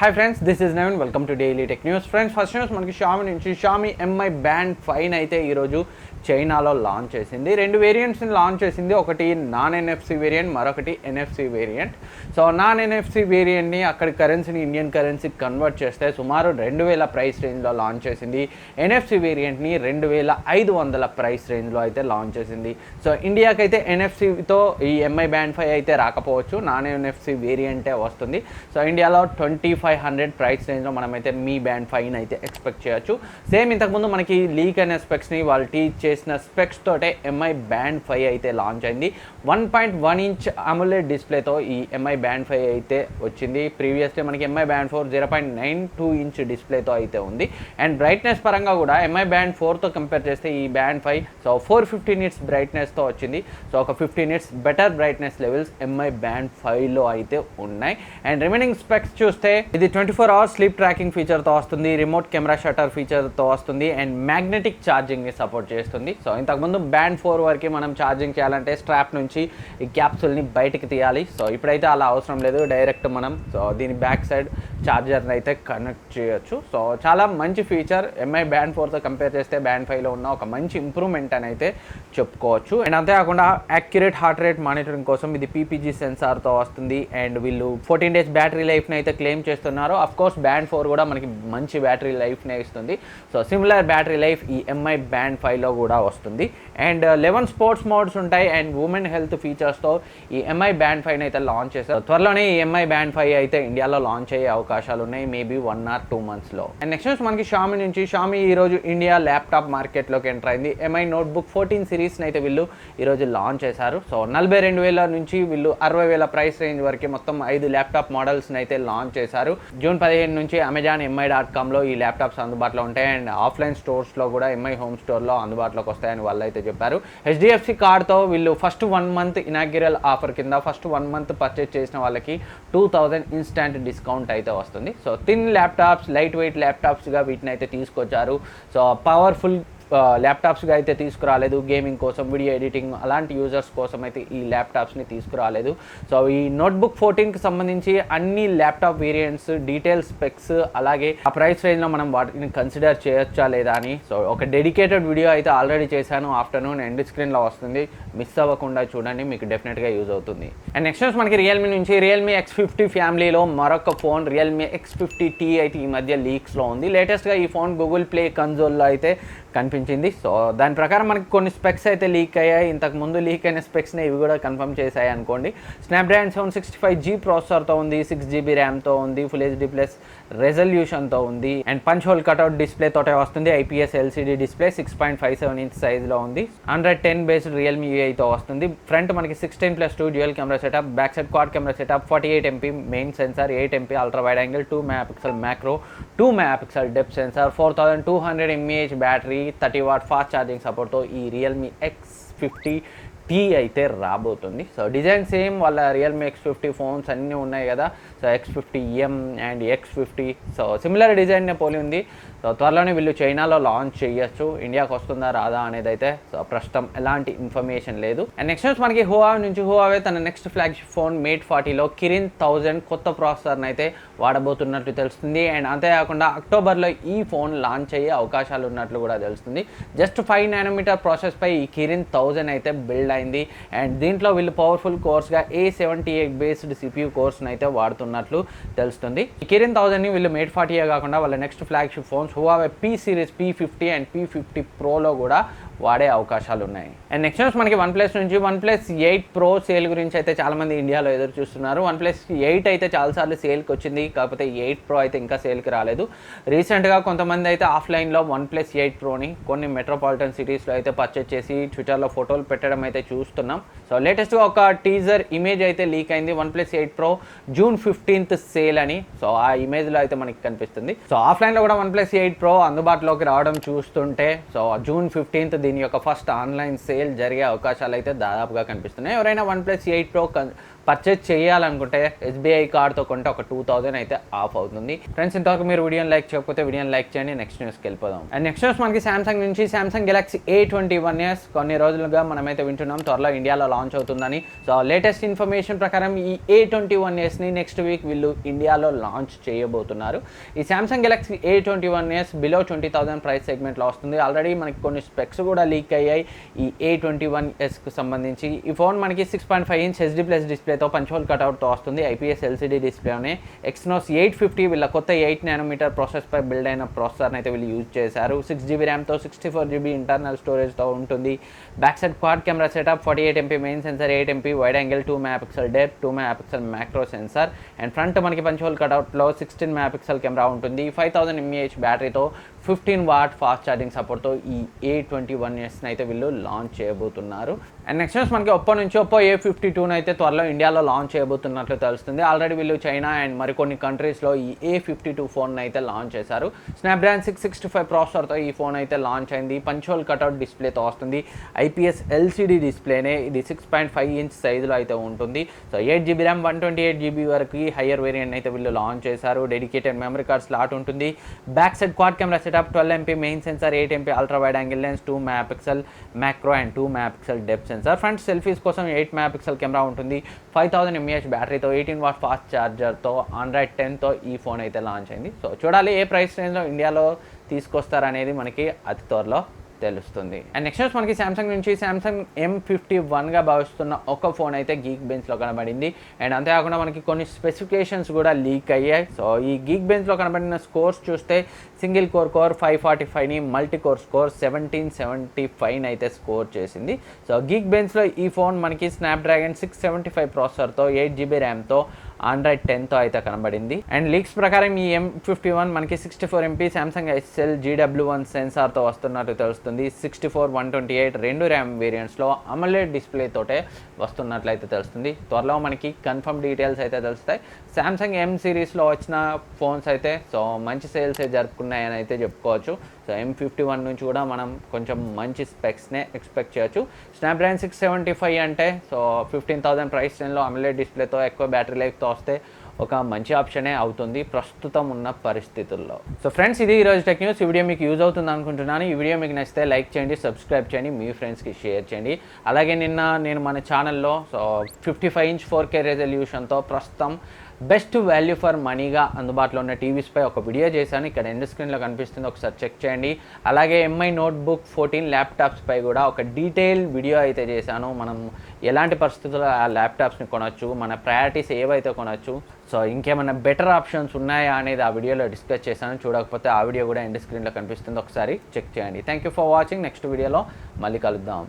Hi friends, this is Naveen. Welcome to Daily Tech News. Friends, first news మనకి Xiaomi Mi Band 5 అయితే ఈరోజు చైనాలో launch చేసింది. రెండు వేరియంట్స్ని లాంచ్ చేసింది. ఒకటి నాన్ ఎన్ఎఫ్సి వేరియంట్, మరొకటి NFC variant. So non NFC వేరియంట్ని అక్కడి కరెన్సీని ఇండియన్ కరెన్సీకి కన్వర్ట్ చేస్తే సుమారు 2000 ప్రైస్ రేంజ్లో లాంచ్ చేసింది. ఎన్ఎఫ్సి వేరియంట్ని 2500 ప్రైస్ రేంజ్లో అయితే లాంచ్ చేసింది. సో ఇండియాకి అయితే ఎన్ఎఫ్సితో ఈ ఎంఐ బ్యాండ్ 5 అయితే రాకపోవచ్చు, నాన్ ఎన్ఎఫ్సి వేరియంటే వస్తుంది. సో ఇండియాలో 2500 ప్రైస్ రేంజ్లో మనమైతే మీ బ్యాండ్ 5 అయితే ఎక్స్పెక్ట్ చేయొచ్చు. సేమ్ ఇంతకుముందు మనకి లీక్ అయిన స్పెక్స్ని వాళ్ళు టీచ్ చేసిన స్పెక్స్ తోటే ఎంఐ బ్యాండ్ 5 అయితే లాంచ్ అయింది. 1.1 ఇంచ్ అమోలెడ్ డిస్ప్లేతో ఈ ఎంఐ బ్యాండ్ 5 అయితే వచ్చింది. ప్రీవియస్లీ మనకి ఎంఐ బ్యాండ్ 4 0.92 ఇంచ్ డిస్ప్లేతో అయితే ఉంది. అండ్ బ్రైట్నెస్ పరంగా కూడా ఎంఐ బ్యాండ్ 4తో కంపేర్ చేస్తే ఈ బ్యాండ్ 5 సో 450 నిట్స్ బ్రైట్నెస్తో వచ్చింది. సో ఒక 50 nits better brightness levels MI band 5లో అయితే ఉన్నాయి. అండ్ రిమైనింగ్ స్పెక్స్ చూస్తే ఇది 24 అవర్స్ స్లీప్ ట్రాకింగ్ ఫీచర్తో వస్తుంది, రిమోట్ కెమెరా షటర్ ఫీచర్తో వస్తుంది, అండ్ మ్యాగ్నెటిక్ ఛార్జింగ్ని సపోర్ట్ చేస్తుంది. సో ఇంతకుముందు బ్యాండ్ 4 వరకు మనం ఛార్జింగ్ చేయాలంటే స్ట్రాప్ నుంచి ఈ క్యాప్సూల్ని బయటకు తీయాలి. సో ఇప్పుడైతే అలా అవసరం లేదు, డైరెక్ట్ మనం సో దీని బ్యాక్ సైడ్ ఛార్జర్ని అయితే కనెక్ట్ చేయొచ్చు. సో చాలా మంచి ఫీచర్, ఎంఐ బ్యాండ్ 4తో కంపేర్ చేస్తే బ్యాండ్ 5లో ఉన్న ఒక మంచి ఇంప్రూవ్మెంట్ అని అయితే చెప్పుకోవచ్చు. అండ్ అంతేకాకుండా యాక్యురేట్ హార్ట్ రేట్ మానిటరింగ్ కోసం ఇది పీపీజీ సెన్సార్తో వస్తుంది. అండ్ వీళ్ళు 14 days బ్యాటరీ లైఫ్ని అయితే క్లెయిమ్ చేస్తున్నారు. అఫ్ కోర్స్ బ్యాండ్ 4 కూడా మనకి మంచి బ్యాటరీ లైఫ్ని ఇస్తుంది. సో సిమిలర్ బ్యాటరీ లైఫ్ ఈ ఎంఐ బ్యాండ్ 5లో కూడా వస్తుంది. అండ్ 11 స్పోర్ట్స్ మోడ్స్ ఉంటాయి. అండ్ ఉమెన్ హెల్త్ ఫీచర్స్తో ఈ ఎంఐ బ్యాండ్ 5 అయితే లాంచ్ చేస్తారు. త్వరలోనే ఈ ఎంఐ బ్యాండ్ 5 అయితే ఇండియాలో లాంచ్ అయ్యే అవకాశాలు ఉన్నాయి, మేబీ 1 or 2 monthsలో. అండ్ నెక్స్ట్ న్యూస్ మనకి Xiaomi ఈరోజు ఇండియా ల్యాప్టాప్ మార్కెట్లోకి ఎంటర్ అయింది. ఎంఐ నోట్బుక్ 14 సిరీస్ని అయితే వీళ్ళు ఈరోజు లాంచ్ చేశారు. సో 42,000 నుంచి వీళ్ళు 60,000 ప్రైస్ రేంజ్ వరకు మొత్తం 5 ల్యాప్టాప్ మోడల్స్ని అయితే లాంచ్ చేశారు. జూన్ 15 నుంచి అమెజాన్ mi.comలో ఈ ల్యాప్టాప్స్ అందుబాటులో ఉంటాయి. అండ్ ఆఫ్లైన్ స్టోర్స్లో కూడా ఎంఐ హోమ్ స్టోర్లో అందుబాటులోకి వస్తాయని వాళ్ళు అయితే చెప్పారు. HDFC కార్డ్తో వీళ్ళు ఫస్ట్ 1 month ఇనాగ్యురల్ ఆఫర్ కింద ఫస్ట్ 1 month పర్చేజ్ చేసిన వాళ్ళకి 2000 ఇన్స్టాంట్ డిస్కౌంట్ అయితే వస్తుంది. So thin laptops, light weight ల్యాప్టాప్స్గా వీటిని అయితే తీసుకొచ్చారు. సో పవర్ఫుల్ ల్యాప్టాప్స్గా అయితే తీసుకురాలేదు. గేమింగ్ కోసం, వీడియో ఎడిటింగ్ అలాంటి యూజర్స్ కోసం అయితే ఈ ల్యాప్టాప్స్ని తీసుకురాలేదు. సో ఈ నోట్బుక్ 14కి సంబంధించి అన్ని ల్యాప్టాప్ వేరియంట్స్, డీటెయిల్ స్పెక్స్, అలాగే ఆ ప్రైస్ రేంజ్లో మనం వాటిని కన్సిడర్ చేయొచ్చా లేదా అని సో ఒక డెడికేటెడ్ వీడియో అయితే ఆల్రెడీ చేశాను. ఆఫ్టర్నూన్ ఎండ్ స్క్రీన్లో వస్తుంది, మిస్ అవ్వకుండా చూడండి, మీకు డెఫినెట్గా యూజ్ అవుతుంది. అండ్ నెక్స్ట్ న్యూస్ మనకి Realme X50 ఫ్యామిలీలో మరొక ఫోన్ Realme X50t అయితే ఈ మధ్య లీక్స్లో ఉంది. లేటెస్ట్గా ఈ ఫోన్ గూగుల్ ప్లే కన్సోల్లో అయితే కనిపించింది. సో దాని ప్రకారం మనకి కొన్ని స్పెక్స్ అయితే లీక్ అయ్యాయి. ఇంతకుముందు లీక్ అయిన స్పెక్స్ని ఇవి కూడా కన్ఫర్మ్ చేశాయి అనుకోండి. స్నాప్డ్రాగన్ 765G ప్రాసెసర్తో ఉంది, 6GB ర్యామ్తో ఉంది, ఫుల్ HD ప్లస్ రెజల్యూషన్తో ఉంది. And punch whole cutout display తోటే వస్తుంది. IPS LCD డిస్ప్లే 6.57 ఇంచ్ సైజ్లో ఉంది. 110 బేస్డ్ Realme UIతో వస్తుంది. ఫ్రంట్ మనకి 16+2 dual camera setup, back side quad camera setup, 48 MP main sensor, 8 MP ultra wide angle, 2 MP macro, 2 MP depth sensor, 4200 mAh battery, 30W fast charging సపోర్ట్తో ఈ Realme X50t అయితే రాబోతుంది. So design same వాళ్ళ Realme X50 ఫోన్స్ అన్నీ ఉన్నాయి కదా. So X50M and X50 so similar డిజైన్నే పోలి ఉంది. సో త్వరలోనే వీళ్ళు చైనాలో లాంచ్ చేయొచ్చు. ఇండియాకి వస్తుందా రాదా అనేది అయితే సో ప్రస్తుతం ఎలాంటి ఇన్ఫర్మేషన్ లేదు. అండ్ నెక్స్ట్ న్యూస్ మనకి హువావే తన next flagship phone Mate 40లో Kirin 1000 కొత్త ప్రాసెసర్ని అయితే వాడబోతున్నట్లు తెలుస్తుంది. అండ్ అంతేకాకుండా అక్టోబర్లో ఈ ఫోన్ లాంచ్ అయ్యే అవకాశాలు ఉన్నట్లు కూడా తెలుస్తుంది. జస్ట్ 5nm ప్రాసెస్పై ఈ Kirin 1000 అయితే బిల్డ్ అయింది. అండ్ దీంట్లో వీళ్ళు పవర్ఫుల్ కోర్స్గా A78 బేస్డ్ CPU కోర్స్ని అయితే వాడుతున్నట్లు తెలుస్తుంది. ఈ Kirin 1000ని వీళ్ళు Mate 40 కాకుండా వాళ్ళ next flagship phones Huawei P series P50 and P50 Proలో కూడా వాడే అవకాశాలు ఉన్నాయి. అండ్ నెక్స్ట్ న్యూస్ మనకి OnePlus నుంచి OnePlus 8 Pro సేల్ గురించి అయితే చాలామంది ఇండియాలో ఎదురు చూస్తున్నారు. OnePlus 8 అయితే చాలాసార్లు సేల్కి వచ్చింది, కాకపోతే 8 Pro అయితే ఇంకా సేల్కి రాలేదు. రీసెంట్గా కొంతమంది అయితే ఆఫ్లైన్లో OnePlus 8 Proని కొన్ని మెట్రోపాలిటన్ సిటీస్లో అయితే పర్చేజ్ చేసి ట్విట్టర్లో ఫోటోలు పెట్టడం అయితే చూస్తున్నాం. సో లేటెస్ట్గా ఒక టీజర్ ఇమేజ్ అయితే లీక్ అయింది. OnePlus 8 Pro June 15th sale అని. సో ఆ ఇమేజ్లో అయితే మనకి కనిపిస్తుంది. సో ఆఫ్లైన్లో కూడా OnePlus 8 Pro అందుబాటులోకి రావడం చూస్తుంటే సో June 15th దీని యొక్క ఫస్ట్ ఆన్లైన్ సేల్ జరిగే అవకాశాలు అయితే దాదాపుగా కనిపిస్తున్నాయి. ఎవరైనా OnePlus 8 Pro పర్చేజ్ చేయాలనుకుంటే ఎస్బీఐ కార్డ్తో కొంటే ఒక 2000 అయితే ఆఫ్ అవుతుంది. ఫ్రెండ్స్, ఇంతవరకు మీరు వీడియోని లైక్ చేయకపోతే వీడియోని లైక్ చేయండి. నెక్స్ట్ న్యూస్కి వెళ్ళిపోదాం. అండ్ నెక్స్ట్ న్యూస్ మనకి సామ్సంగ్ నుంచి సామ్సంగ్ గెలాక్సీ A21s కొన్ని రోజులుగా మనమైతే వింటున్నాం త్వరలో ఇండియాలో లాంచ్ అవుతుందని. సో లేటెస్ట్ ఇన్ఫర్మేషన్ ప్రకారం ఈ A21sని నెక్స్ట్ వీక్ వీళ్ళు ఇండియాలో లాంచ్ చేయబోతున్నారు. ఈ Samsung Galaxy A21s below 20,000 price సెగ్మెంట్లో వస్తుంది. ఆల్రెడీ మనకి కొన్ని స్పెక్స్ కూడా లీక్ అయ్యాయి ఈ A21sకు సంబంధించి. ఈ ఫోన్ మనకి 6.5 ఇంచ్ HD+ డిస్ప్లేతో పంచ్-హోల్ కట్అవుట్తో వస్తుంది. IPS LCD డిస్ప్లేనే Exynos 850 వీళ్ళ కొత్త 8nm ప్రాసెస్పై బిల్డ్ అయిన ప్రాసెసర్ని అయితే వీళ్ళు యూజ్ చేశారు. 6GB ర్యామ్తో 64GB ఇంటర్నల్ స్టోరేజ్తో ఉంటుంది. Back side quad camera setup, 48MP main sensor, 8MP wide angle, 2MP depth, 2MP macro censor. And front మనకి పంచ్-హోల్ కట్అవుట్లో 16MP కెమెరా ఉంటుంది. 5000 mAh బ్యాటరీతో 15W ఫాస్ట్ ఛార్జింగ్ సపోర్ట్తో ఈ A21sని అయితే వీళ్ళు లాంచ్ చేయబోతున్నారు. అండ్ నెక్స్ట్ న్యూస్ మనకి Oppo నుంచి ఒప్పో A52 అయితే త్వరలో ఇండియాలో లాంచ్ చేయబోతున్నట్లు తెలుస్తుంది. ఆల్రెడీ వీళ్ళు చైనా అండ్ మరికొన్ని కంట్రీస్లో ఈ A52 ఫోన్ అయితే లాంచ్ చేశారు. స్నాప్డ్రాగన్ 665 ప్రాసెసర్తో ఈ ఫోన్ అయితే లాంచ్ అయింది. పంచ్-హోల్ కట్అవుట్ డిస్ప్లేతో వస్తుంది. IPS LCD డిస్ప్లేనే ఇది 6.5 ఇంచ్ సైజులో అయితే ఉంటుంది. సో 8GB ర్యామ్ 128GB వరకు హయ్యర్ వేరియంట్ అయితే వీళ్ళు లాంచ్ చేశారు. డెడికేటెడ్ మెమరీ కార్డ్ స్లాట్ ఉంటుంది. Back side quad camera setup, 12MP main censor, 8MP ultra wide angle lens, 2MP macro and 2MP depth censor. Front selfies కోసం 8MP camera ఉంటుంది. 5000 mAh బ్యాటరీతో 18W fast ఛార్జర్తో Android 10తో ఈ phone అయితే launch అయింది. So చూడాలి ఏ price రేంజ్లో ఇండియాలో తీసుకొస్తారనేది మనకి అతి త్వరలో తెలుస్తుంది. అండ్ నెక్స్ట్ న్యూస్ మనకి సామ్సంగ్ నుంచి సామ్సంగ్ M51గా భావిస్తున్న ఒక ఫోన్ అయితే గీక్ బెంచ్లో కనబడింది. అండ్ అంతేకాకుండా మనకి కొన్ని స్పెసిఫికేషన్స్ కూడా లీక్ అయ్యాయి. సో ఈ గీక్ బెంచ్లో కనబడిన స్కోర్స్ చూస్తే సింగిల్ కోర్ 545ని, మల్టీ కోర్ స్కోర్ 1775 అయితే స్కోర్ చేసింది. సో గీక్ బెంచ్లో ఈ ఫోన్ మనకి స్నాప్డ్రాగన్ 675 ప్రాసెసర్తో 8GB ర్యామ్తో Android 10తో అయితే కనబడింది. అండ్ లీక్స్ ప్రకారం ఈ M51 మనకి 64MP సామ్సంగ్ SL GW1 సెన్సార్తో వస్తున్నట్టు తెలుస్తుంది. 64, 128 రెండు ర్యామ్ వేరియంట్స్లో అమోలెడ్ డిస్ప్లే తోటే వస్తున్నట్లయితే తెలుస్తుంది. త్వరలో మనకి కన్ఫర్మ్ డీటెయిల్స్ అయితే తెలుస్తాయి. సామ్సంగ్ M సిరీస్లో వచ్చిన ఫోన్స్ అయితే సో మంచి సేల్సే జరుపుకున్నాయని అయితే చెప్పుకోవచ్చు. సో M51 నుంచి కూడా మనం కొంచెం మంచి స్పెక్స్నే ఎక్స్పెక్ట్ చేయొచ్చు. స్నాప్డ్రాగన్ 675 అంటే సో 15,000 ప్రైస్ రేంజ్లో అమోలెడ్ డిస్ప్లేతో ఎక్కువ బ్యాటరీ లైఫ్తో వస్తే ఒక మంచి ఆప్షనే అవుతుంది ప్రస్తుతం ఉన్న పరిస్థితుల్లో. సో ఫ్రెండ్స్, ఇది ఈరోజు టెక్ న్యూస్. ఈ వీడియో మీకు యూజ్ అవుతుంది అనుకుంటున్నాను. ఈ వీడియో మీకు నచ్చితే లైక్ చేయండి, సబ్స్క్రైబ్ చేయండి, మీ ఫ్రెండ్స్కి షేర్ చేయండి. అలాగే నిన్న నేను మన ఛానల్లో సో 55 ఇంచ్ 4K రెజల్యూషన్తో ప్రస్తుతం బెస్ట్ వాల్యూ ఫర్ మనీగా అందుబాటులో ఉన్న టీవీస్పై ఒక వీడియో చేశాను. ఇక్కడ ఎండ్ స్క్రీన్లో కనిపిస్తుంది, ఒకసారి చెక్ చేయండి. అలాగే MI నోట్బుక్ 14 ల్యాప్టాప్స్పై కూడా ఒక డీటెయిల్ వీడియో అయితే చేశాను. మనం ఎలాంటి పరిస్థితుల్లో ఆ ల్యాప్టాప్స్ని కొనవచ్చు, మన ప్రయారిటీస్ ఏవైతే కొనవచ్చు, సో ఇంకేమైనా బెటర్ ఆప్షన్స్ ఉన్నాయా అనేది ఆ వీడియోలో డిస్కస్ చేశాను. చూడకపోతే ఆ వీడియో కూడా ఎండ్ స్క్రీన్లో కనిపిస్తుంది, ఒకసారి చెక్ చేయండి. Thank you for watching. Next వీడియోలో మళ్ళీ కలుద్దాం.